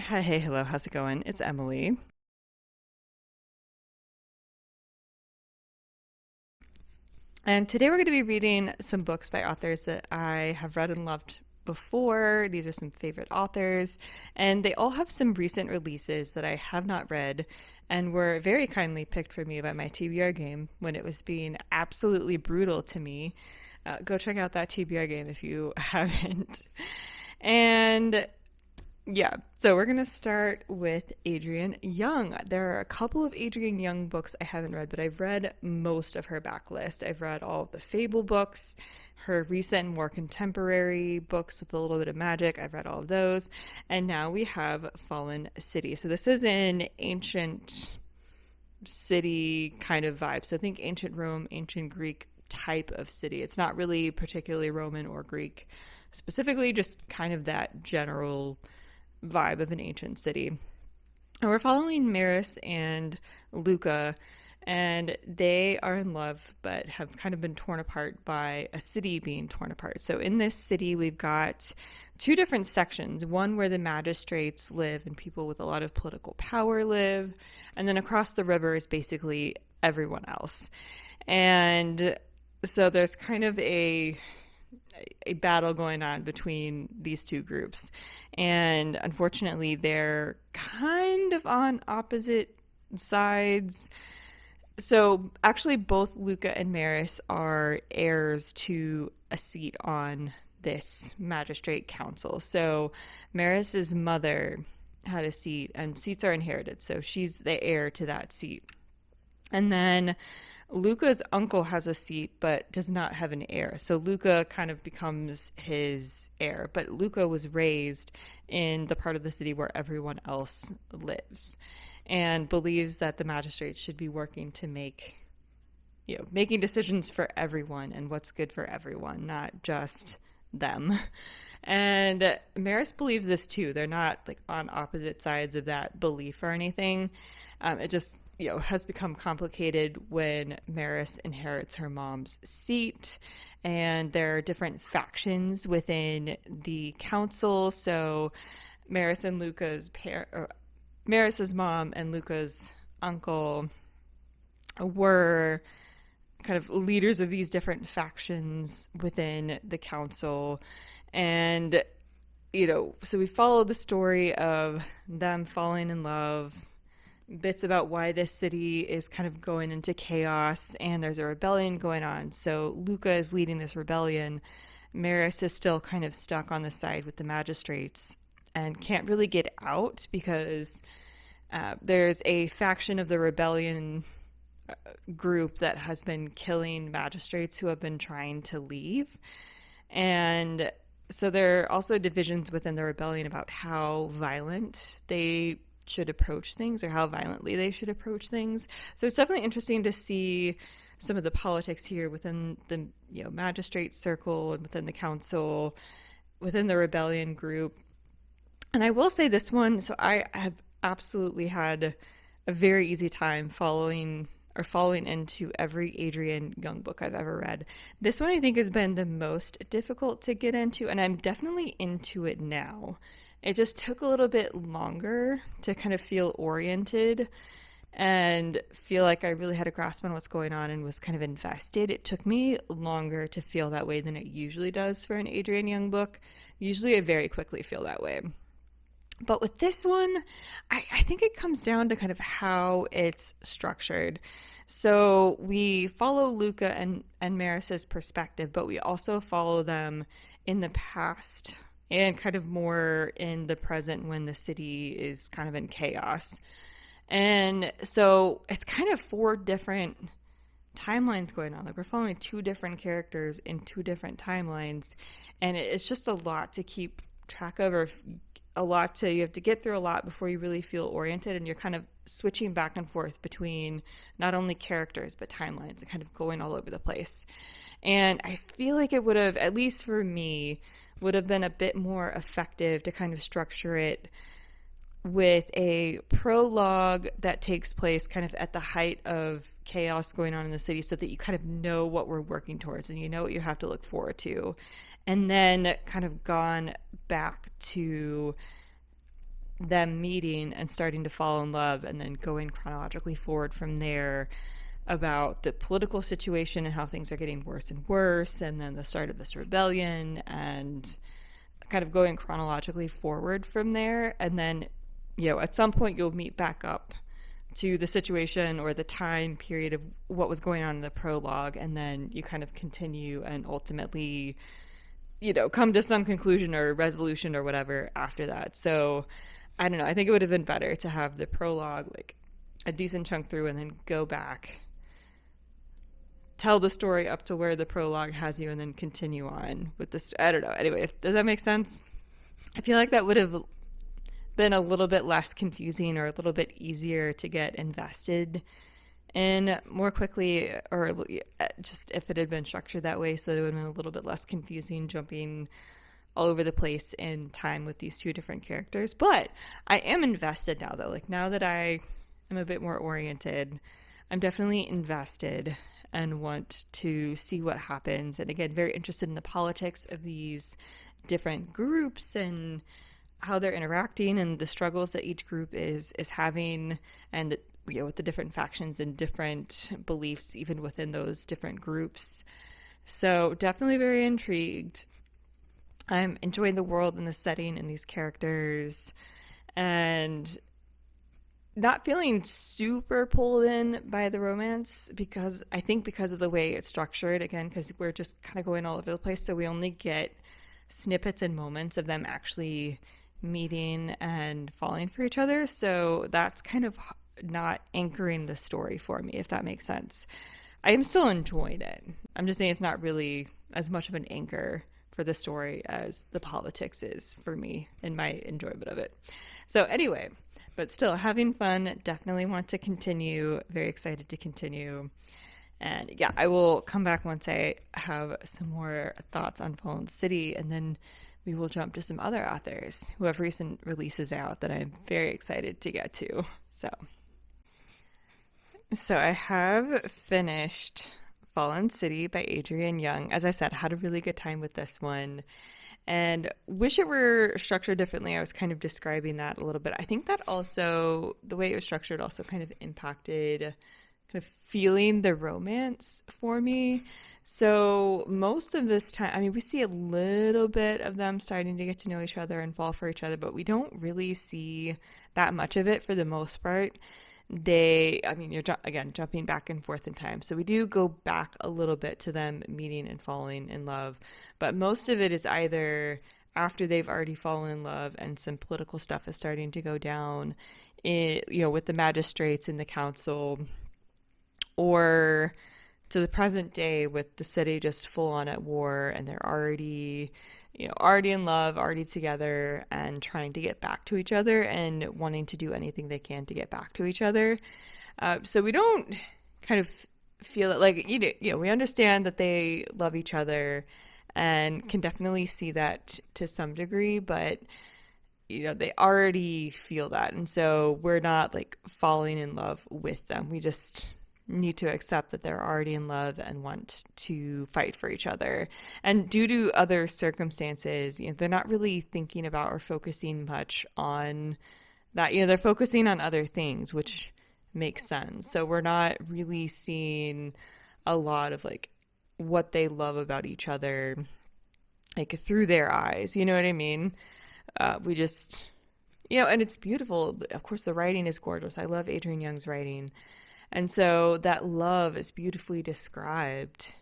Hey, hello, how's it going? It's Emily. And today we're going to be reading some books by authors that I have read and loved before. These are some favorite authors, and they all have some recent releases that I have not read and were very kindly picked for me by my TBR game when it was being absolutely brutal to me. Go check out that TBR game if you haven't. And yeah, so we're going to start with Adrienne Young. There are a couple of Adrienne Young books I haven't read, but I've read most of her backlist. I've read all of the Fable books, her recent, more contemporary books with a little bit of magic. I've read all of those. And now we have Fallen City. So this is an ancient city kind of vibe. So I think ancient Rome, ancient Greek type of city. It's not really particularly Roman or Greek specifically, just kind of that general vibe of an ancient city. And we're following Maris and Luca, and they are in love but have kind of been torn apart by a city being torn apart. So in this city, we've got two different sections, one where the magistrates live and people with a lot of political power live, and then across the river is basically everyone else. And so there's kind of a battle going on between these two groups. And unfortunately, they're kind of on opposite sides. So actually, both Luca and Maris are heirs to a seat on this magistrate council. So Maris's mother had a seat, and seats are inherited. So she's the heir to that seat. And then Luca's uncle has a seat but does not have an heir. So Luca kind of becomes his heir. But Luca was raised in the part of the city where everyone else lives and believes that the magistrates should be working to making decisions for everyone and what's good for everyone, not just them. And Maris believes this too. They're not like on opposite sides of that belief or anything. It just has become complicated when Maris inherits her mom's seat, and there are different factions within the council. So Maris's mom and Luca's uncle were kind of leaders of these different factions within the council. And, so we follow the story of them falling in love, bits about why this city is kind of going into chaos, and there's a rebellion going on. So Luca is leading this rebellion. Maris is still kind of stuck on the side with the magistrates and can't really get out because there's a faction of the rebellion group that has been killing magistrates who have been trying to leave. And so there are also divisions within the rebellion about how violent they should approach things or how violently they should approach things. So it's definitely interesting to see some of the politics here within the magistrate circle and within the council, within the rebellion group. And I will say this one, so I have absolutely had a very easy time falling into every Adrienne Young book I've ever read. This one I think has been the most difficult to get into, and I'm definitely into it now. It just took a little bit longer to kind of feel oriented and feel like I really had a grasp on what's going on and was kind of invested. It took me longer to feel that way than it usually does for an Adrienne Young book. Usually I very quickly feel that way. But with this one, I think it comes down to kind of how it's structured. So we follow Luca and Maris's perspective, but we also follow them in the past and kind of more in the present when the city is kind of in chaos. And so it's kind of four different timelines going on. Like we're following two different characters in two different timelines. And it's just a lot to keep track of, or you have to get through a lot before you really feel oriented. And you're kind of switching back and forth between not only characters, but timelines and kind of going all over the place. And I feel like it would have, at least for me, would have been a bit more effective to kind of structure it with a prologue that takes place kind of at the height of chaos going on in the city so that you kind of know what we're working towards and you know what you have to look forward to. And then kind of gone back to them meeting and starting to fall in love, and then going chronologically forward from there about the political situation and how things are getting worse and worse, and then the start of this rebellion, and kind of going chronologically forward from there. And then, at some point you'll meet back up to the situation or the time period of what was going on in the prologue, and then you kind of continue and ultimately, come to some conclusion or resolution or whatever after that. So I don't know, I think it would have been better to have the prologue like a decent chunk through and then go back, tell the story up to where the prologue has you, and then continue on with this. I don't know. Anyway, does that make sense? I feel like that would have been a little bit less confusing, or a little bit easier to get invested in more quickly, or just if it had been structured that way, so that it would have been a little bit less confusing jumping all over the place in time with these two different characters. But I am invested now, though. Like, now that I am a bit more oriented, I'm definitely invested and want to see what happens. And again, very interested in the politics of these different groups and how they're interacting and the struggles that each group is having, and with the different factions and different beliefs even within those different groups. So definitely very intrigued. I'm enjoying the world and the setting and these characters, and not feeling super pulled in by the romance, because I think because of the way it's structured, again, because we're just kind of going all over the place, so we only get snippets and moments of them actually meeting and falling for each other. So that's kind of not anchoring the story for me, if that makes sense. I am still enjoying it. I'm just saying it's not really as much of an anchor for the story as the politics is for me in my enjoyment of it. So anyway, but still having fun, definitely want to continue, very excited to continue. And yeah, I will come back once I have some more thoughts on Fallen City, and then we will jump to some other authors who have recent releases out that I'm very excited to get to. So I have finished Fallen City by Adrienne Young. As I said, had a really good time with this one, and wish it were structured differently. I was kind of describing that a little bit. I think that also, the way it was structured also kind of impacted kind of feeling the romance for me. So most of this time, I mean, we see a little bit of them starting to get to know each other and fall for each other, but we don't really see that much of it for the most part. You're jumping back and forth in time. So we do go back a little bit to them meeting and falling in love, but most of it is either after they've already fallen in love and some political stuff is starting to go down, with the magistrates and the council, or to the present day with the city just full on at war, and they're already in love, already together, and trying to get back to each other and wanting to do anything they can to get back to each other. So we don't kind of feel it like, we understand that they love each other and can definitely see that to some degree, but they already feel that. And so we're not like falling in love with them. We just need to accept that they're already in love and want to fight for each other. And due to other circumstances, they're not really thinking about or focusing much on that. They're focusing on other things, which makes sense. So we're not really seeing a lot of like what they love about each other, like through their eyes. You know what I mean? We just, and it's beautiful. Of course, the writing is gorgeous. I love Adrienne Young's writing. And so that love is beautifully described,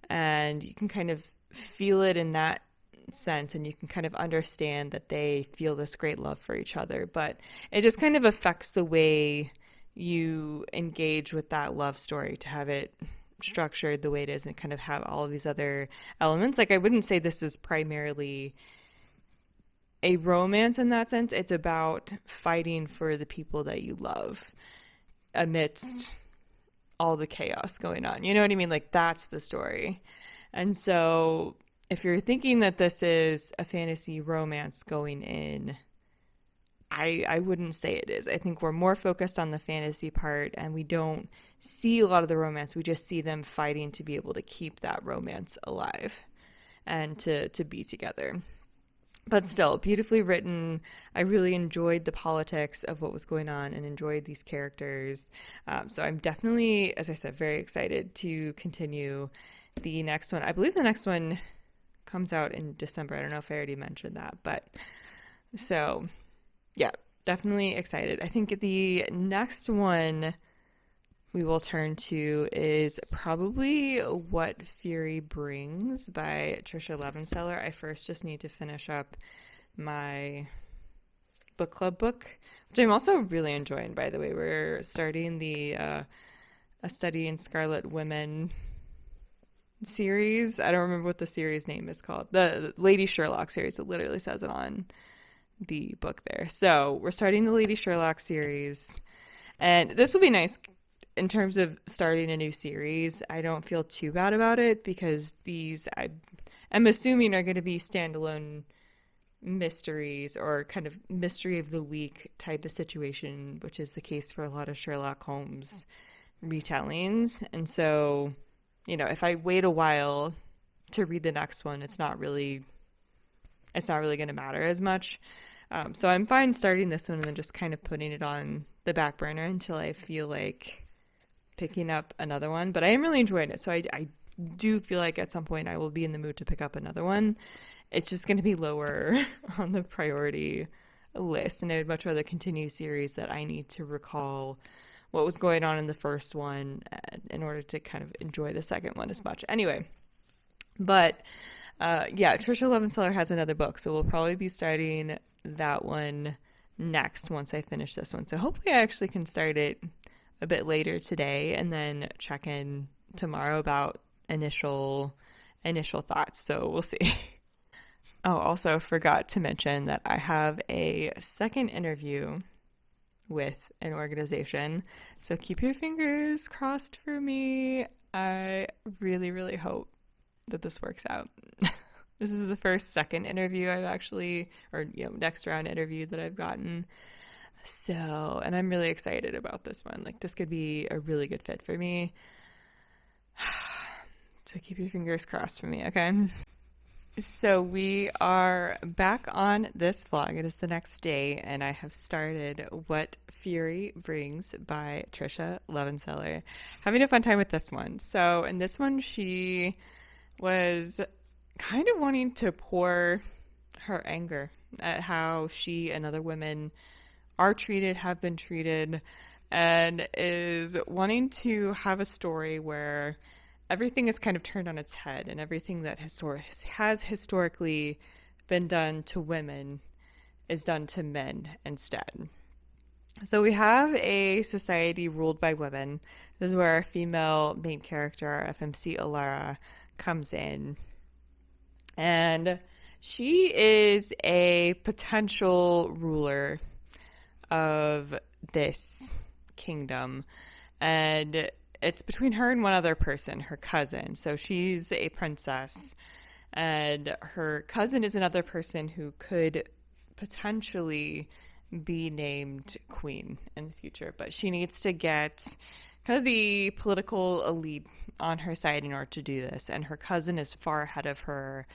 and you can kind of feel it in that sense, and you can kind of understand that they feel this great love for each other, but it just kind of affects the way you engage with that love story to have it structured the way it is and kind of have all of these other elements. Like, I wouldn't say this is primarily a romance in that sense. It's about fighting for the people that you love amidst all the chaos going on. You know what I mean? Like, that's the story. And so if you're thinking that this is a fantasy romance going in, I wouldn't say it is. I think we're more focused on the fantasy part, and we don't see a lot of the romance. We just see them fighting to be able to keep that romance alive and to be together. but still beautifully written. I really enjoyed the politics of what was going on and enjoyed these characters. So I'm definitely, as I said, very excited to continue the next one. I believe the next one comes out in December. I don't know if I already mentioned that, but so yeah, definitely excited. I think the next one we will turn to is probably What Fury Brings by Tricia Levenseller. I first just need to finish up my book club book, which I'm also really enjoying, by the way. We're starting the A Study in Scarlet Women series. I don't remember what the series name is called. The Lady Sherlock series. It literally says it on the book there. So we're starting the Lady Sherlock series, and this will be nice in terms of starting a new series. I don't feel too bad about it because these, I'm assuming, are going to be standalone mysteries or kind of mystery of the week type of situation, which is the case for a lot of Sherlock Holmes retellings. And so, you know, if I wait a while to read the next one, it's not really going to matter as much. So I'm fine starting this one and then just kind of putting it on the back burner until I feel like picking up another one. But I am really enjoying it. So I do feel like at some point I will be in the mood to pick up another one. It's just going to be lower on the priority list. And I would much rather continue series that I need to recall what was going on in the first one in order to kind of enjoy the second one as much. Anyway, but yeah, Tricia Levenseller has another book. So we'll probably be starting that one next once I finish this one. So hopefully I actually can start it a bit later today and then check in tomorrow about initial thoughts. So we'll see. Oh, also forgot to mention that I have a second interview with an organization. So keep your fingers crossed for me. I really, really hope that this works out. This is the second interview I've actually, or next round interview that I've gotten. So, and I'm really excited about this one. Like, this could be a really good fit for me. So keep your fingers crossed for me, okay? So we are back on this vlog. It is the next day, and I have started What Fury Brings by Tricia Levenseller. Having a fun time with this one. So in this one, she was kind of wanting to pour her anger at how she and other women are treated, have been treated, and is wanting to have a story where everything is kind of turned on its head and everything that has historically been done to women is done to men instead. So we have a society ruled by women. This is where our female main character, our FMC Alara, comes in. And she is a potential ruler of this kingdom, and it's between her and one other person, her cousin. So she's a princess, and her cousin is another person who could potentially be named queen in the future, but she needs to get kind of the political elite on her side in order to do this, and her cousin is far ahead of her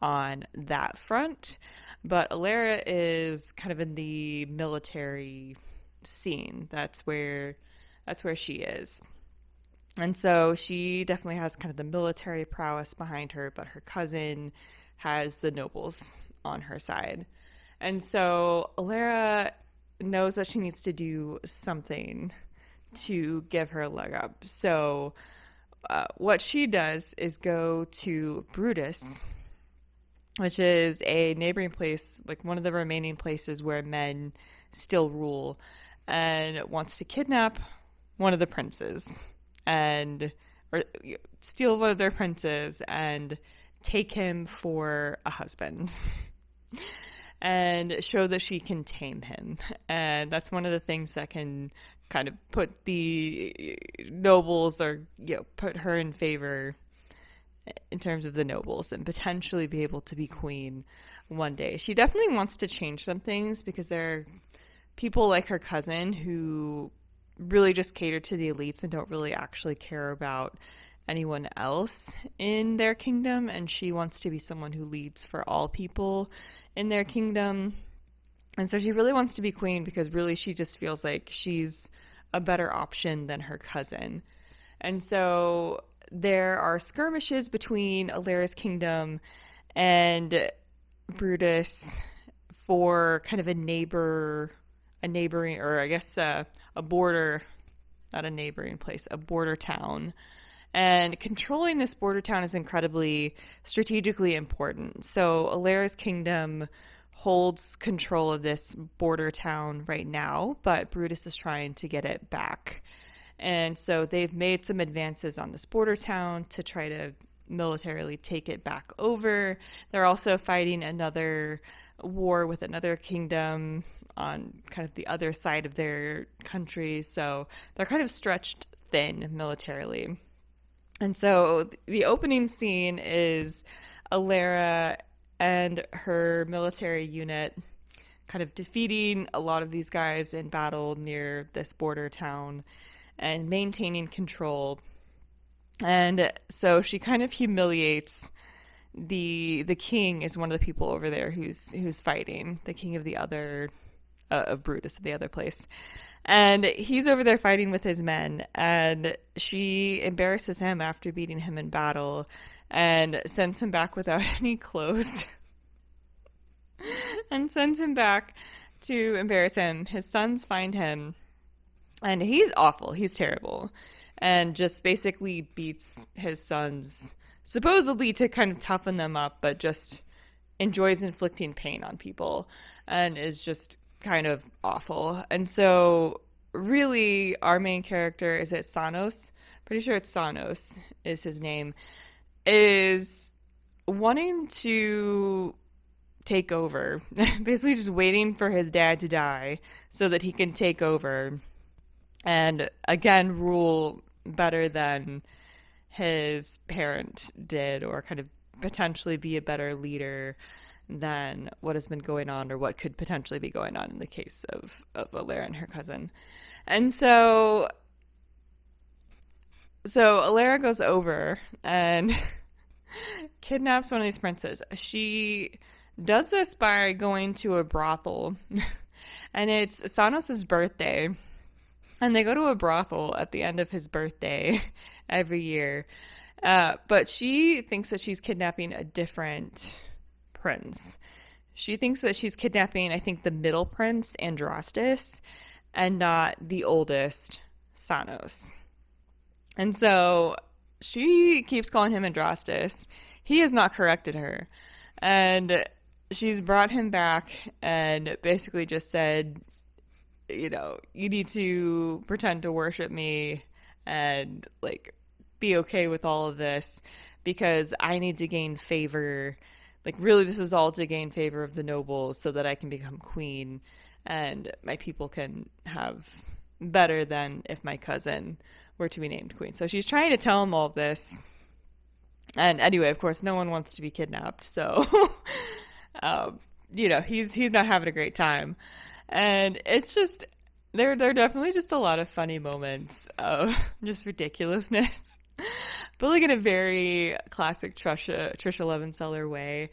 on that front. But Alara is kind of in the military scene. That's where she is. And so she definitely has kind of the military prowess behind her, but her cousin has the nobles on her side. And so Alara knows that she needs to do something to give her a leg up. So what she does is go to Brutus, which is a neighboring place, like one of the remaining places where men still rule, and wants to kidnap one of the princes or steal one of their princes and take him for a husband and show that she can tame him. And that's one of the things that can kind of put the nobles or put her in favor in terms of the nobles and potentially be able to be queen one day. She definitely wants to change some things because there are people like her cousin who really just cater to the elites and don't really actually care about anyone else in their kingdom, and she wants to be someone who leads for all people in their kingdom. And so she really wants to be queen because really she just feels like she's a better option than her cousin. And so there are skirmishes between Alera's kingdom and Brutus for kind of a neighboring, or I guess a border, not a neighboring place, a border town. And controlling this border town is incredibly strategically important. So Alera's kingdom holds control of this border town right now, but Brutus is trying to get it back. And so they've made some advances on this border town to try to militarily take it back over. They're also fighting another war with another kingdom on kind of the other side of their country. So they're kind of stretched thin militarily. And so the opening scene is Alera and her military unit kind of defeating a lot of these guys in battle near this border town and maintaining control. And so she kind of humiliates the king is one of the people over there who's fighting, the king of the other of Brutus of the other place. And he's over there fighting with his men, and she embarrasses him after beating him in battle and sends him back without any clothes and sends him back to embarrass him. His sons find him, and he's awful. He's terrible, and just basically beats his sons, supposedly to kind of toughen them up, but just enjoys inflicting pain on people and is just kind of awful. And so really our main character, is it Sanos? Pretty sure it's Sanos is his name, is wanting to take over, basically just waiting for his dad to die so that he can take over and again rule better than his parent did, or kind of potentially be a better leader than what has been going on, or what could potentially be going on in the case of Alera and her cousin. And so Alera goes over and kidnaps one of these princes. She does this by going to a brothel, and it's Sanos' birthday, and they go to a brothel at the end of his birthday every year. But she thinks that she's kidnapping a different prince. She thinks that she's kidnapping, I think, the middle prince, Andrastus, and not the oldest, Sanos. And so she keeps calling him Andrastus. He has not corrected her. And she's brought him back and basically just said, you know, you need to pretend to worship me and, like, be okay with all of this because I need to gain favor. Like, really, this is all to gain favor of the nobles so that I can become queen and my people can have better than if my cousin were to be named queen. So she's trying to tell him all of this. And anyway, of course, no one wants to be kidnapped. So, you know, he's not having a great time. And it's just, there are definitely just a lot of funny moments of just ridiculousness. But like in a very classic Tricia Levenseller way.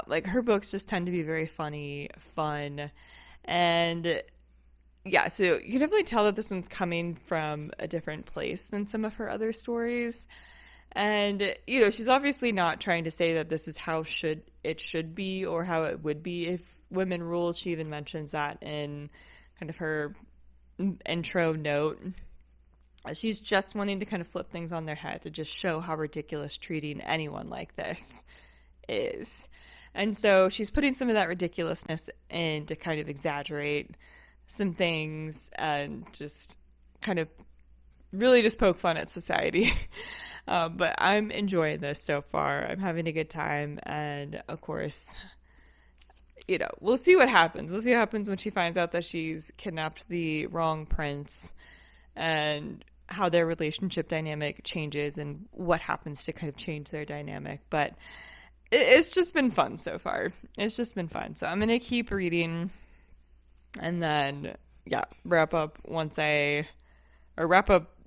Like her books just tend to be very funny, fun, and yeah, so you can definitely tell that this one's coming from a different place than some of her other stories. And, you know, she's obviously not trying to say that this is how it should be or how it would be if women ruled. She even mentions that in kind of her intro note. She's just wanting to kind of flip things on their head to just show how ridiculous treating anyone like this is. And so she's putting some of that ridiculousness in to kind of exaggerate some things and just kind of really just poke fun at society. But I'm enjoying this so far. I'm having a good time. And of course, you know, we'll see what happens. We'll see what happens when she finds out that she's kidnapped the wrong prince and how their relationship dynamic changes and what happens to kind of change their dynamic. But it's just been fun so far. It's just been fun. So I'm going to keep reading and then, yeah, wrap up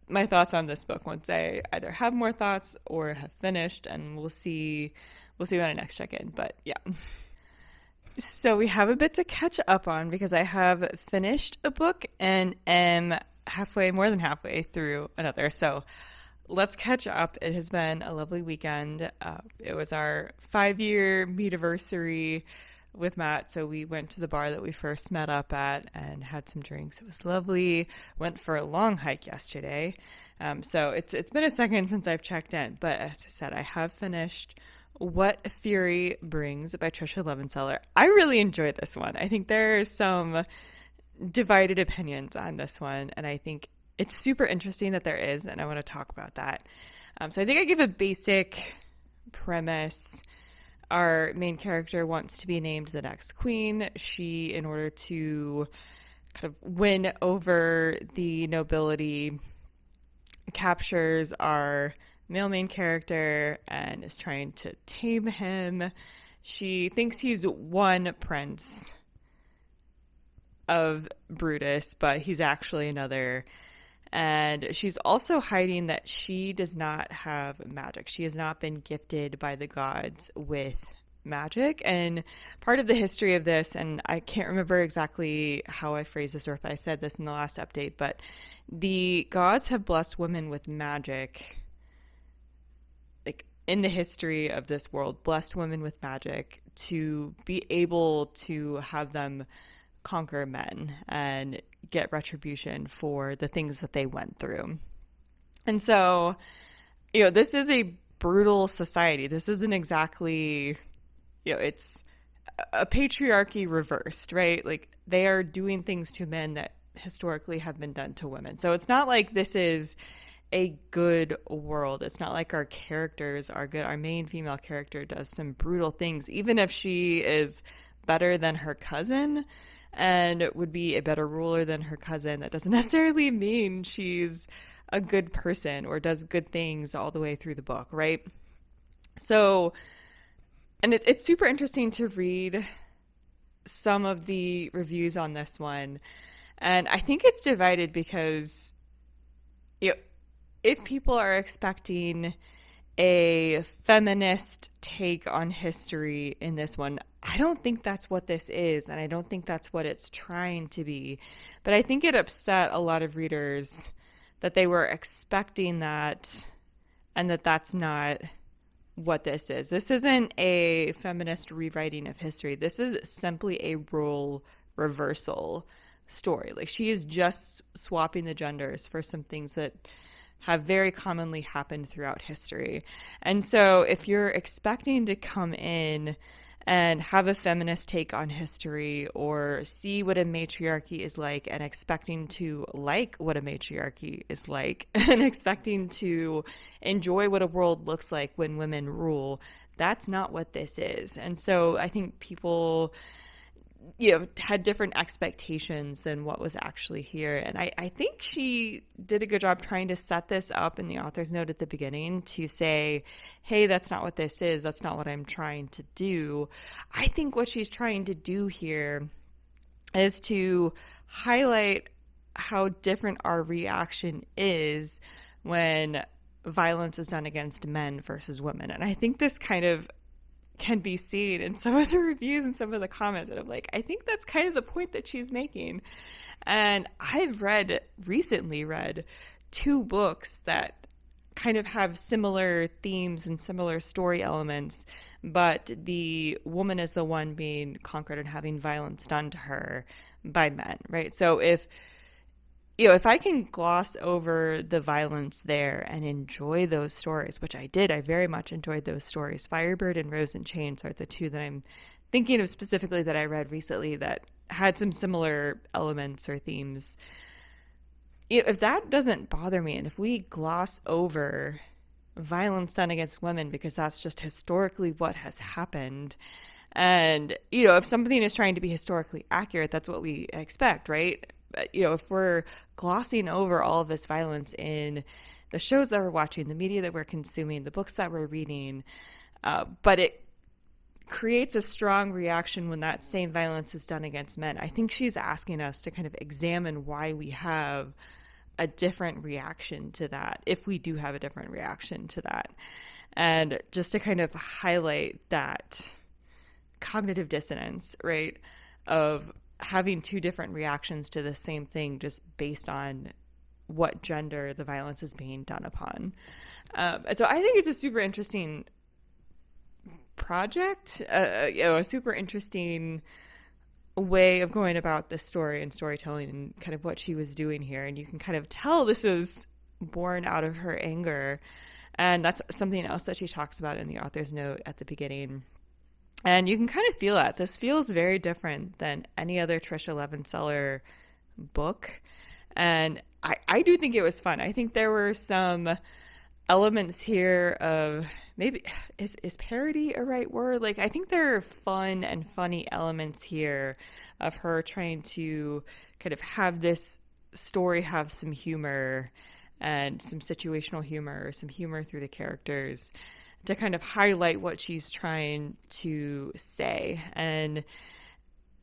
my thoughts on this book once I either have more thoughts or have finished, and we'll see when I next check in. But yeah. So we have a bit to catch up on because I have finished a book and am more than halfway through another. So let's catch up. It has been a lovely weekend. It was our 5-year meetiversary with Matt. So we went to the bar that we first met up at and had some drinks. It was lovely. Went for a long hike yesterday. So it's been a second since I've checked in. But as I said, I have finished What Fury Brings by Tricia Levenseller. I really enjoyed this one. I think there's some divided opinions on this one, and I think it's super interesting that there is, and I want to talk about that. So I think I give a basic premise. Our main character wants to be named the next queen. She, in order to kind of win over the nobility, captures our male main character and is trying to tame him. She thinks he's one prince of Brutus, but he's actually another. And she's also hiding that she does not have magic. She has not been gifted by the gods with magic. And part of the history of this, and I can't remember exactly how I phrased this or if I said this in the last update, but the gods have blessed women with magic, like in the history of this world, blessed women with magic to be able to have them conquer men and get retribution for the things that they went through. And so, this is a brutal society. This isn't exactly, it's a patriarchy reversed, right? Like, they are doing things to men that historically have been done to women. So it's not like this is a good world. It's not like our characters are good. Our main female character does some brutal things, even if she is better than her cousin and would be a better ruler than her cousin. That doesn't necessarily mean she's a good person or does good things all the way through the book, right? So, and it's super interesting to read some of the reviews on this one. And I think it's divided because, if people are expecting a feminist take on history in this one, I don't think that's what this is, and I don't think that's what it's trying to be. But I think it upset a lot of readers that they were expecting that, and that's not what this is. This isn't a feminist rewriting of history. This is simply a role reversal story. Like, she is just swapping the genders for some things that have very commonly happened throughout history. And so if you're expecting to come in and have a feminist take on history or see what a matriarchy is like and expecting to like what a matriarchy is like and expecting to enjoy what a world looks like when women rule, that's not what this is. And so I think people had different expectations than what was actually here. And I think she did a good job trying to set this up in the author's note at the beginning to say, hey, that's not what this is. That's not what I'm trying to do. I think what she's trying to do here is to highlight how different our reaction is when violence is done against men versus women. And I think this kind of can be seen in some of the reviews and some of the comments, and I'm like, I think that's kind of the point that she's making. And I've recently read 2 books that kind of have similar themes and similar story elements, but the woman is the one being conquered and having violence done to her by men, right? So if I can gloss over the violence there and enjoy those stories, which I did, I very much enjoyed those stories. Firebird and Rose in Chains are the 2 that I'm thinking of specifically that I read recently that had some similar elements or themes. If that doesn't bother me, and if we gloss over violence done against women because that's just historically what has happened, and, if something is trying to be historically accurate, that's what we expect, right? If we're glossing over all of this violence in the shows that we're watching, the media that we're consuming, the books that we're reading, but it creates a strong reaction when that same violence is done against men, I think she's asking us to kind of examine why we have a different reaction to that, if we do have a different reaction to that. And just to kind of highlight that cognitive dissonance, right, of having two different reactions to the same thing just based on what gender the violence is being done upon. So I think it's a super interesting project, a super interesting way of going about this story and storytelling and kind of what she was doing here. And you can kind of tell this is born out of her anger. And that's something else that she talks about in the author's note at the beginning. And you can kind of feel that. This feels very different than any other Tricia Levenseller book. And I do think it was fun. I think there were some elements here of maybe, is parody a right word? Like, I think there are fun and funny elements here of her trying to kind of have this story have some humor and some situational humor, some humor through the characters to kind of highlight what she's trying to say. And,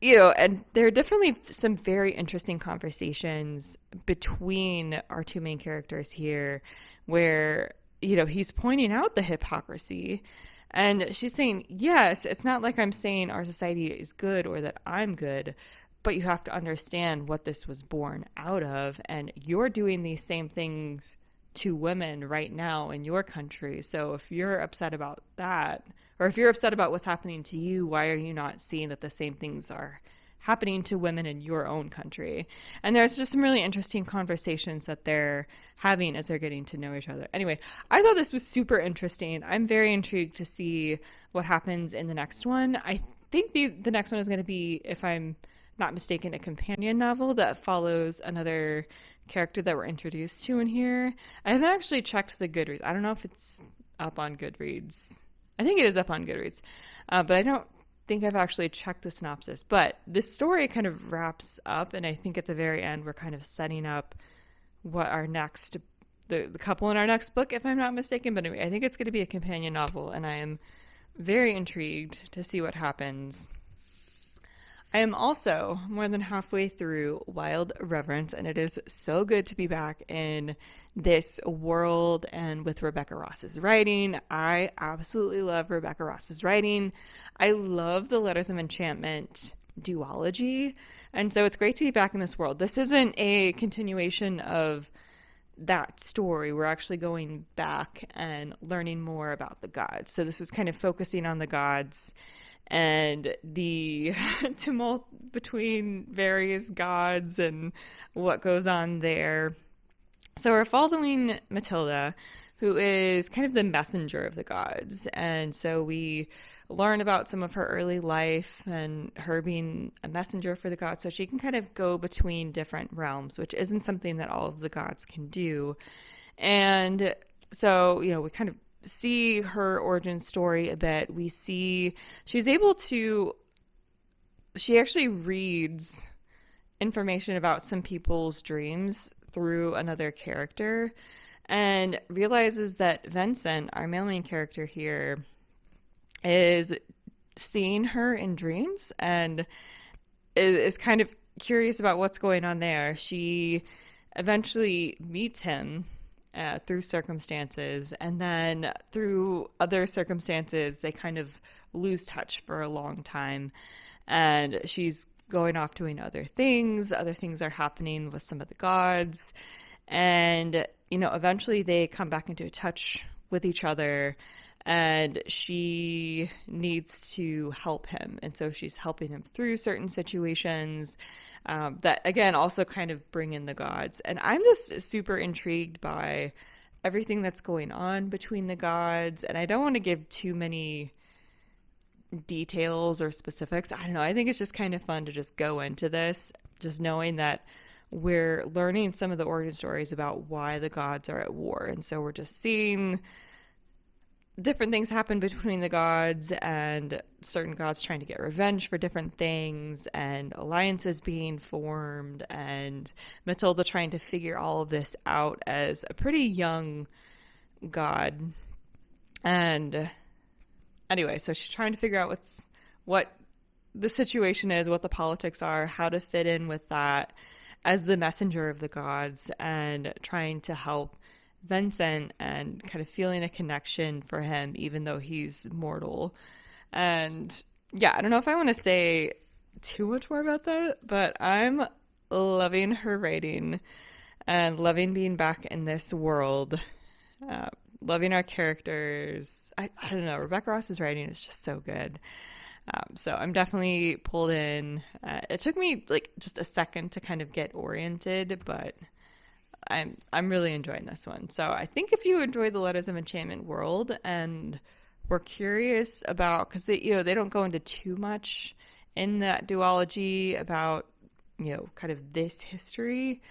you know, and there are definitely some very interesting conversations between our two main characters here where, you know, he's pointing out the hypocrisy and she's saying, yes, it's not like I'm saying our society is good or that I'm good, but you have to understand what this was born out of. And you're doing these same things to women right now in your country. So if you're upset about that, or if you're upset about what's happening to you, why are you not seeing that the same things are happening to women in your own country? And there's just some really interesting conversations that they're having as they're getting to know each other. Anyway, I thought this was super interesting. I'm very intrigued to see what happens in the next one. I think the next one is going to be, if I'm not mistaken, a companion novel that follows another character that we're introduced to in here. I haven't actually checked the Goodreads. I don't know if it's up on Goodreads. I think it is up on Goodreads, but I don't think I've actually checked the synopsis. But this story kind of wraps up, and I think at the very end we're kind of setting up what our next, the couple in our next book, if I'm not mistaken. But anyway, I think it's going to be a companion novel, and I am very intrigued to see what happens. I am also more than halfway through Wild Reverence, and it is so good to be back in this world and with Rebecca Ross's writing. I absolutely love Rebecca Ross's writing. I love the Letters of Enchantment duology, and so it's great to be back in this world. This isn't a continuation of that story. We're actually going back and learning more about the gods. So this is kind of focusing on the gods and the tumult between various gods and what goes on there. So we're following Matilda, who is kind of the messenger of the gods. And so we learn about some of her early life and her being a messenger for the gods, so she can kind of go between different realms, which isn't something that all of the gods can do. And so, you know, we kind of see her origin story a bit. We see she actually reads information about some people's dreams through another character and realizes that Vincent, our male main character here, is seeing her in dreams and is kind of curious about what's going on there. She eventually meets him through circumstances, and then through other circumstances they kind of lose touch for a long time, and she's going off doing other things are happening with some of the gods, and you know, eventually they come back into touch with each other, and she needs to help him, and so she's helping him through certain situations that again also kind of bring in the gods. And I'm just super intrigued by everything that's going on between the gods, and I don't want to give too many details or specifics. I don't know, I think it's just kind of fun to just go into this just knowing that we're learning some of the origin stories about why the gods are at war. And so we're just seeing different things happen between the gods, and certain gods trying to get revenge for different things, and alliances being formed, and Matilda trying to figure all of this out as a pretty young god. And anyway, so she's trying to figure out what the situation is, what the politics are, how to fit in with that. as the messenger of the gods and trying to help Vincent and kind of feeling a connection for him, even though he's mortal. And yeah, I don't know if I want to say too much more about that, but I'm loving her writing and loving being back in this world. Loving our characters. I don't know. Rebecca Ross's writing is just so good. So I'm definitely pulled in. It took me like just a second to kind of get oriented, but I'm really enjoying this one. So I think if you enjoy the Letters of Enchantment world and were curious about, because they don't go into too much in that duology about kind of this history,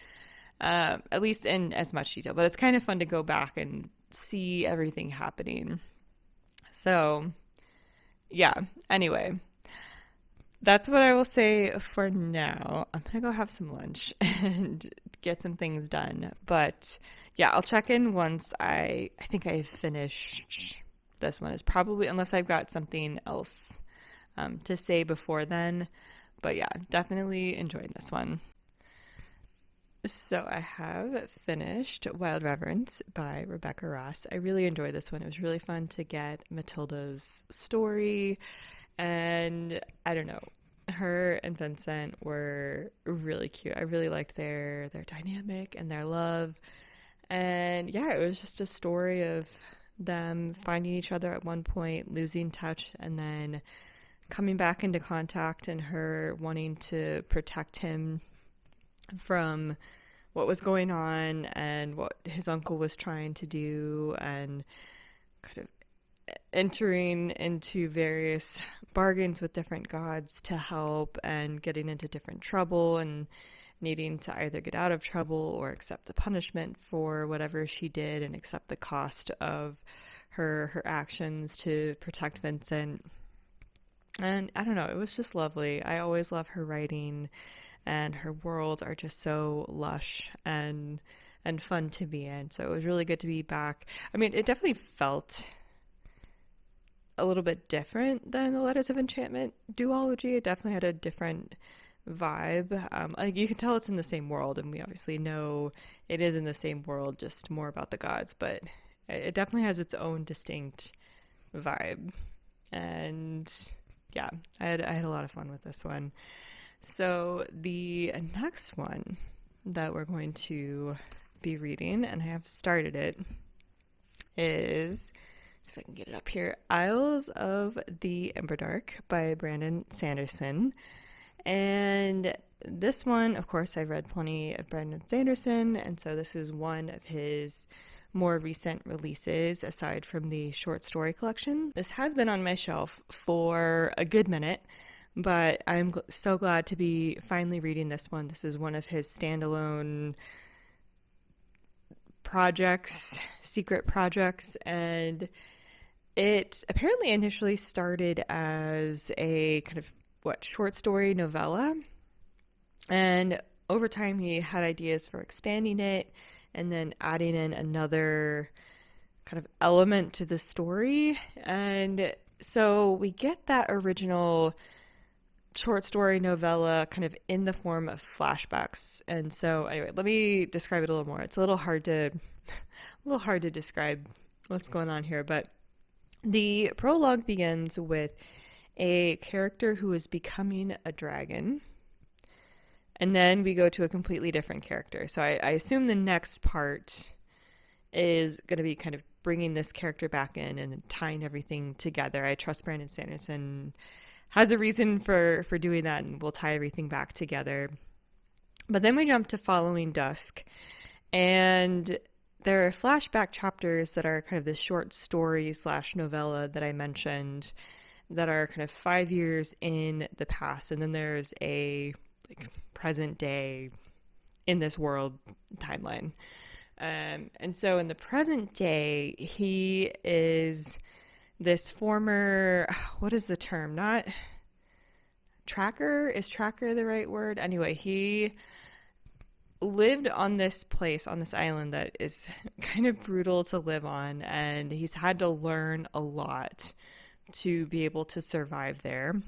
at least in as much detail. But it's kind of fun to go back and see everything happening. So yeah, anyway, that's what I will say for now. I'm gonna go have some lunch and get some things done, but yeah, I'll check in once I think I've finished this one. Is probably, unless I've got something else to say before then, but yeah, definitely enjoying this one. So I have finished Wild Reverence by Rebecca Ross. I really enjoyed this one. It was really fun to get Matilda's story, and I don't know, her and Vincent were really cute. I really liked their dynamic and their love. And yeah, it was just a story of them finding each other at one point, losing touch, and then coming back into contact, and her wanting to protect him from what was going on and what his uncle was trying to do, and kind of entering into various bargains with different gods to help, and getting into different trouble, and needing to either get out of trouble or accept the punishment for whatever she did, and accept the cost of her actions to protect Vincent. And I don't know, it was just lovely. I always love her writing, and her worlds are just so lush and fun to be in. So it was really good to be back. I mean, it definitely felt a little bit different than the Letters of Enchantment duology. It definitely had a different vibe. Like, you can tell it's in the same world, and we obviously know it is in the same world, just more about the gods, but it definitely has its own distinct vibe. And yeah, I had a lot of fun with this one. So the next one that we're going to be reading, and I have started it, is, see if I can get it up here, Isles of the Emberdark by Brandon Sanderson. And this one, of course, I've read plenty of Brandon Sanderson, and so this is one of his more recent releases aside from the short story collection. This has been on my shelf for a good minute, but I'm so glad to be finally reading this one. This is one of his standalone projects, secret projects, and it apparently initially started as a kind of short story novella, and over time he had ideas for expanding it and then adding in another kind of element to the story. And so we get that original short story novella kind of in the form of flashbacks. And so anyway, let me describe it a little more. It's a little hard to describe what's going on here, but the prologue begins with a character who is becoming a dragon, and then we go to a completely different character. So I assume the next part is going to be kind of bringing this character back in and tying everything together. I trust Brandon Sanderson has a reason for doing that, and we'll tie everything back together. But then we jump to Following Dusk, and there are flashback chapters that are kind of this short story / novella that I mentioned that are kind of 5 years in the past, and then there's a present day in this world timeline. And so in the present day, he is this former, what is the term? Not tracker? Is tracker the right word? Anyway, he lived on this place, on this island that is kind of brutal to live on, and he's had to learn a lot to be able to survive there.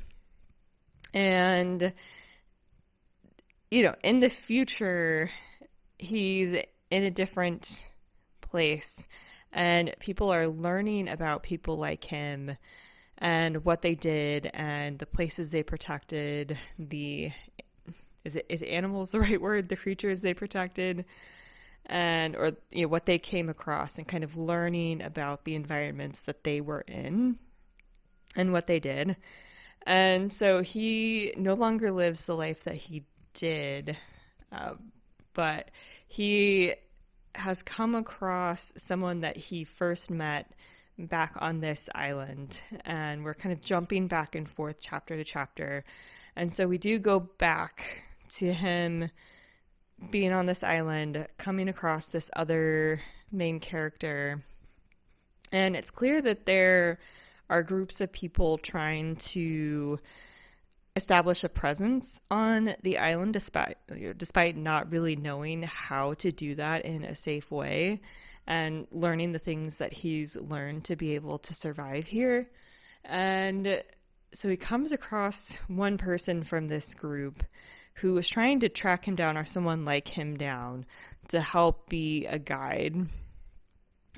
And in the future, he's in a different place, and people are learning about people like him and what they did and the places they protected, is animals the right word? The creatures they protected, and or what they came across, and kind of learning about the environments that they were in and what they did. And so he no longer lives the life that he did, but he has come across someone that he first met back on this island, and we're kind of jumping back and forth chapter to chapter. And so we do go back to him being on this island, coming across this other main character, and it's clear that there are groups of people trying to establish a presence on the island, despite not really knowing how to do that in a safe way, and learning the things that he's learned to be able to survive here. And so he comes across one person from this group who is trying to track him down, or someone like him down, to help be a guide.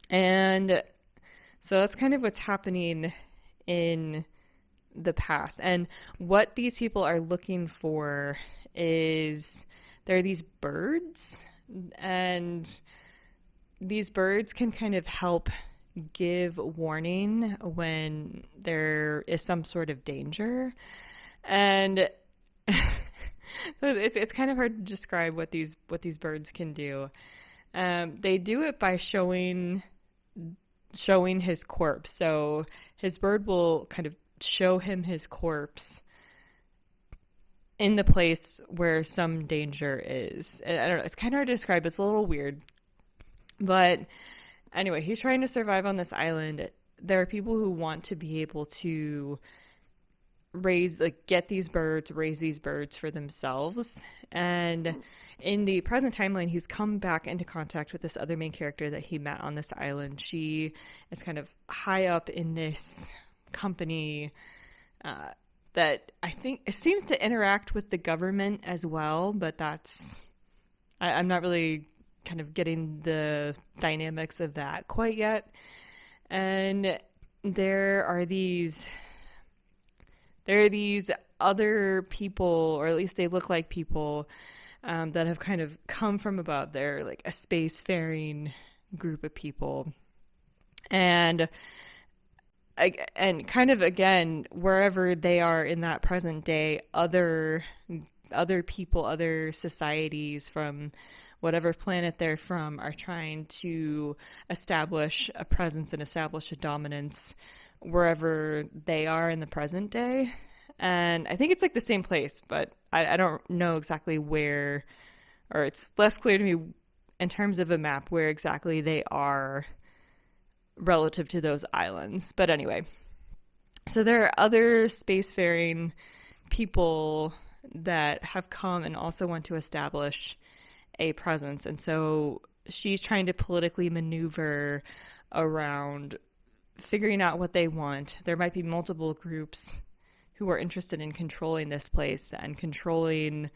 And so that's kind of what's happening in the past. And what these people are looking for is, there are these birds, and these birds can kind of help give warning when there is some sort of danger. And so it's kind of hard to describe what these birds can do. They do it by showing his corpse. So his bird will kind of show him his corpse in the place where some danger is. I don't know. It's kind of hard to describe. It's a little weird. But anyway, he's trying to survive on this island. There are people who want to be able to get these birds, raise these birds for themselves. And in the present timeline, he's come back into contact with this other main character that he met on this island. She is kind of high up in this company that I think it seems to interact with the government as well, but I'm not really kind of getting the dynamics of that quite yet. And there are these other people, or at least they look like people, that have kind of come from above. They're like a spacefaring group of people. And kind of, again, wherever they are in that present day, other people, other societies from whatever planet they're from are trying to establish a presence and establish a dominance wherever they are in the present day. And I think it's like the same place, but I don't know exactly where, or it's less clear to me in terms of a map where exactly they are relative to those islands. But anyway, so there are other spacefaring people that have come and also want to establish a presence. And so she's trying to politically maneuver around figuring out what they want. There might be multiple groups who are interested in controlling this place and controlling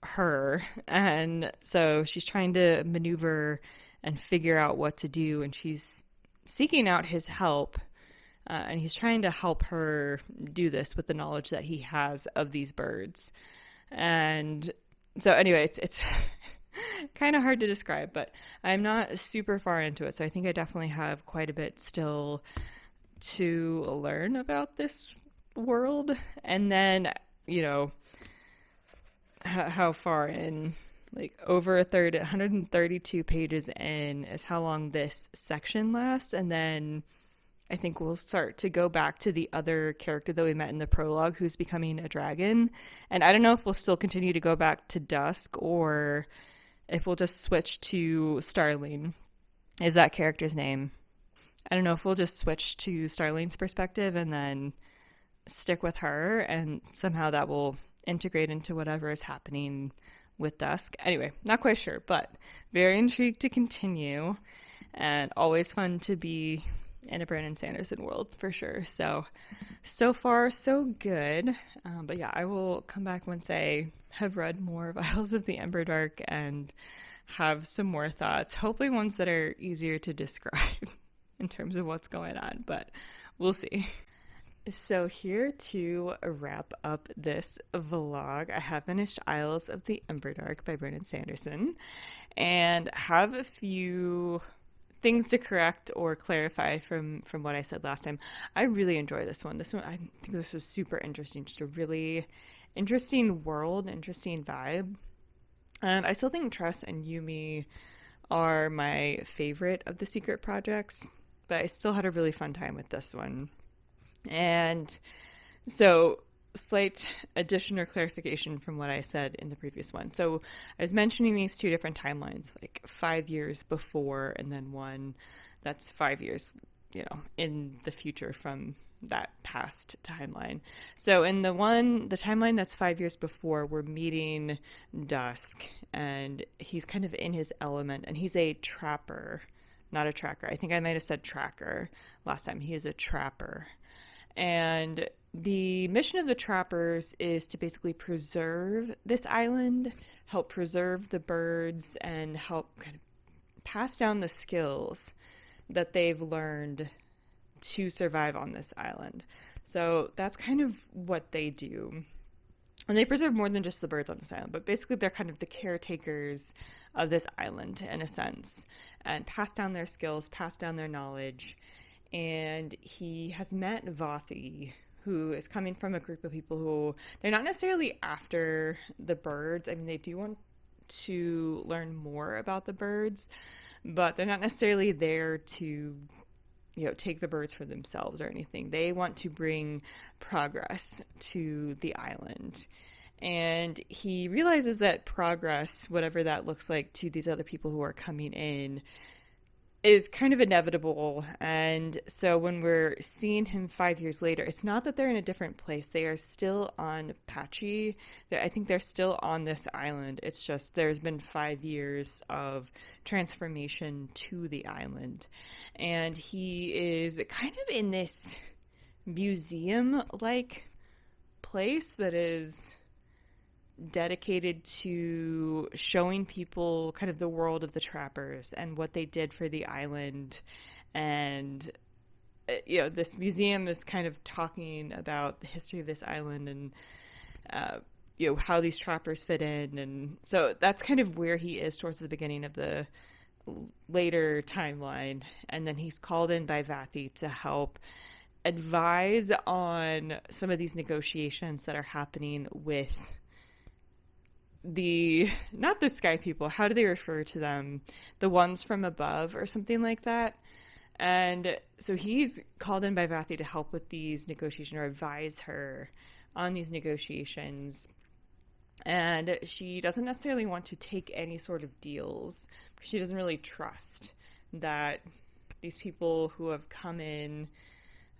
her. And so she's trying to maneuver and figure out what to do. And she's seeking out his help. And he's trying to help her do this with the knowledge that he has of these birds. And so anyway, it's kind of hard to describe, but I'm not super far into it. So I think I definitely have quite a bit still to learn about this world. And then, how far in, like over a third, 132 pages in is how long this section lasts. And then I think we'll start to go back to the other character that we met in the prologue who's becoming a dragon. And I don't know if we'll still continue to go back to Dusk, or if we'll just switch to Starling, is that character's name. I don't know if we'll just switch to Starling's perspective and then stick with her, and somehow that will integrate into whatever is happening with Dusk. Anyway, not quite sure, but very intrigued to continue, and always fun to be in a Brandon Sanderson world for sure. So far, so good. But yeah, I will come back once I have read more of Isles of the Emberdark and have some more thoughts, hopefully ones that are easier to describe in terms of what's going on, but we'll see. So here to wrap up this vlog, I have finished Isles of the Emberdark by Brandon Sanderson and have a few things to correct or clarify from what I said last time. I really enjoy this one. I think this was super interesting, just a really interesting world, interesting vibe. And I still think Tress and Yumi are my favorite of the secret projects, but I still had a really fun time with this one. And so, slight addition or clarification from what I said in the previous one. So I was mentioning these two different timelines, like 5 years before and then one that's 5 years, in the future from that past timeline. So in the timeline that's 5 years before, we're meeting Dusk, and he's kind of in his element, and he's a trapper, not a tracker. I think I might have said tracker last time. He is a trapper. And the mission of the trappers is to basically preserve this island, help preserve the birds, and help kind of pass down the skills that they've learned to survive on this island. So that's kind of what they do. And they preserve more than just the birds on this island, but basically they're kind of the caretakers of this island in a sense, and pass down their skills, pass down their knowledge. And he has met Vathi, who is coming from a group of people who, they're not necessarily after the birds. I mean, they do want to learn more about the birds, but they're not necessarily there to, take the birds for themselves or anything. They want to bring progress to the island. And he realizes that progress, whatever that looks like to these other people who are coming in, is kind of inevitable. And so when we're seeing him 5 years later, it's not that they're in a different place. They are still on Patchy. I think they're still on this island. It's just there's been 5 years of transformation to the island. And he is kind of in this museum-like place that is dedicated to showing people kind of the world of the trappers and what they did for the island. And this museum is kind of talking about the history of this island and how these trappers fit in. And so that's kind of where he is towards the beginning of the later timeline. And then he's called in by Vathi to help advise on some of these negotiations that are happening with not the sky people, how do they refer to them? The ones from above or something like that. And so he's called in by Vathi to help with these negotiations or advise her on these negotiations. And she doesn't necessarily want to take any sort of deals because she doesn't really trust that these people who have come in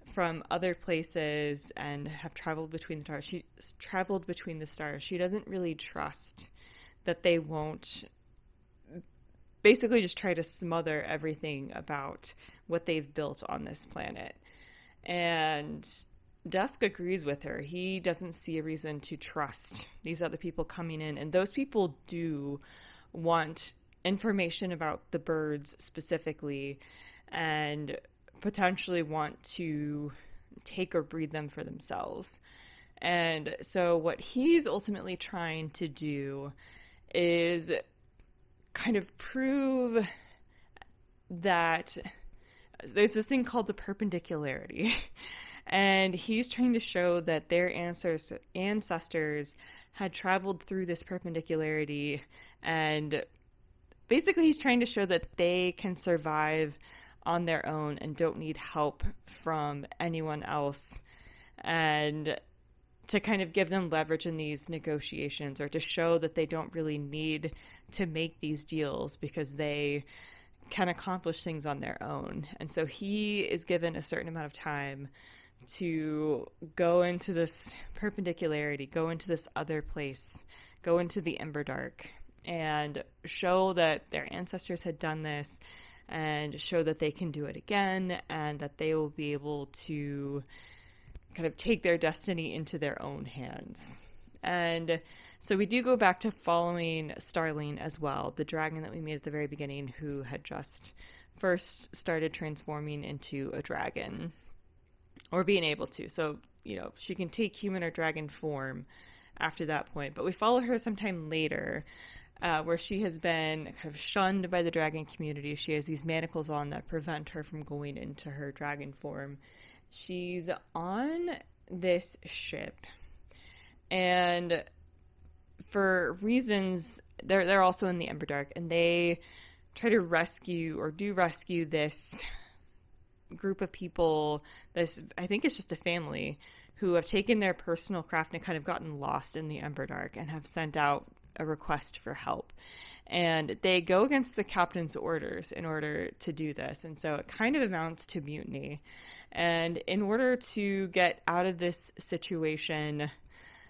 from other places and have traveled between the stars. She's traveled between the stars. She doesn't really trust that they won't basically just try to smother everything about what they've built on this planet. And Dusk agrees with her. He doesn't see a reason to trust these other people coming in. And those people do want information about the birds specifically and potentially want to take or breed them for themselves. And so what he's ultimately trying to do is kind of prove that there's this thing called the perpendicularity. And he's trying to show that their ancestors had traveled through this perpendicularity. And basically he's trying to show that they can survive on their own and don't need help from anyone else, and to kind of give them leverage in these negotiations, or to show that they don't really need to make these deals because they can accomplish things on their own. And so he is given a certain amount of time to go into this perpendicularity, go into this other place, go into the Emberdark, and show that their ancestors had done this, and show that they can do it again and that they will be able to kind of take their destiny into their own hands. And so we do go back to following Starling as well, the dragon that we meet at the very beginning, who had just first started transforming into a dragon, or being able to. So, she can take human or dragon form after that point. But we follow her sometime later, where she has been kind of shunned by the dragon community. She has these manacles on that prevent her from going into her dragon form. She's on this ship, and for reasons, they're also in the Emberdark, and they try to rescue this group of people. I think it's just a family who have taken their personal craft and kind of gotten lost in the Emberdark and have sent out a request for help. And they go against the captain's orders in order to do this. And so it kind of amounts to mutiny. And in order to get out of this situation,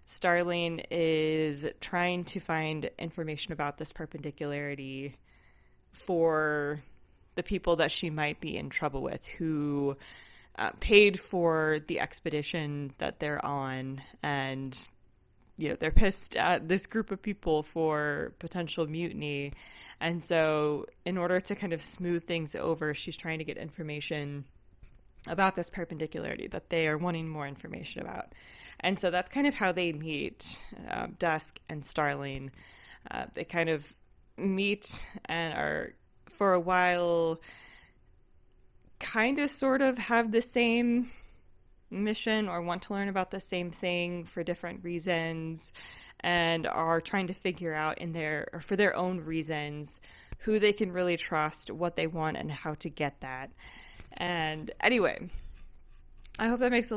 Starling is trying to find information about this perpendicularity for the people that she might be in trouble with, who paid for the expedition that they're on, and they're pissed at this group of people for potential mutiny. And so in order to kind of smooth things over, she's trying to get information about this perpendicularity that they are wanting more information about. And so that's kind of how they meet, Dusk and Starling. They kind of meet and are, for a while, kind of sort of have the same mission or want to learn about the same thing for different reasons, and are trying to figure out for their own reasons who they can really trust, what they want, and how to get that. And anyway, I hope that makes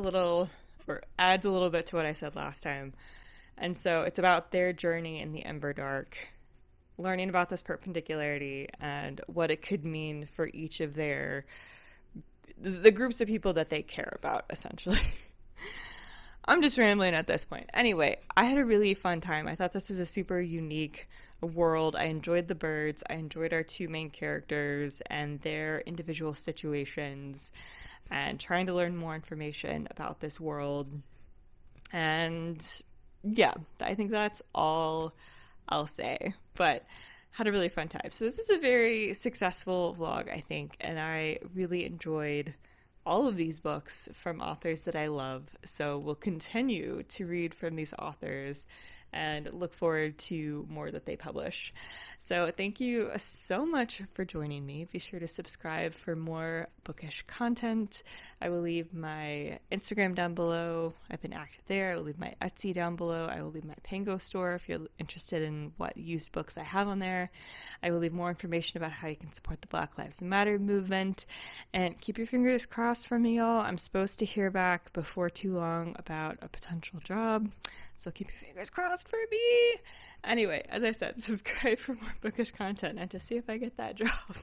adds a little bit to what I said last time. And so it's about their journey in the Emberdark, learning about this perpendicularity and what it could mean for each of the groups of people that they care about, essentially. I'm just rambling at this point. Anyway, I had a really fun time. I thought this was a super unique world. I enjoyed the birds. I enjoyed our two main characters and their individual situations, and trying to learn more information about this world. And yeah, I think that's all I'll say. But had a really fun time. So this is a very successful vlog, I think, and I really enjoyed all of these books from authors that I love. So we'll continue to read from these authors and look forward to more that they publish. So thank you so much for joining me. Be sure to subscribe for more bookish content. I will leave my Instagram down below. I've been active there. I will leave my Etsy down below. I will leave my Pango store if you're interested in what used books I have on there. I will leave more information about how you can support the Black Lives Matter movement. And keep your fingers crossed for me, y'all. I'm supposed to hear back before too long about a potential job. So keep your fingers crossed for me. Anyway, as I said, subscribe for more bookish content and to see if I get that job.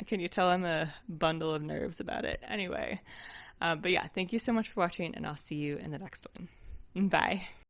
Can you tell I'm a bundle of nerves about it? Anyway, but yeah, thank you so much for watching, and I'll see you in the next one. Bye.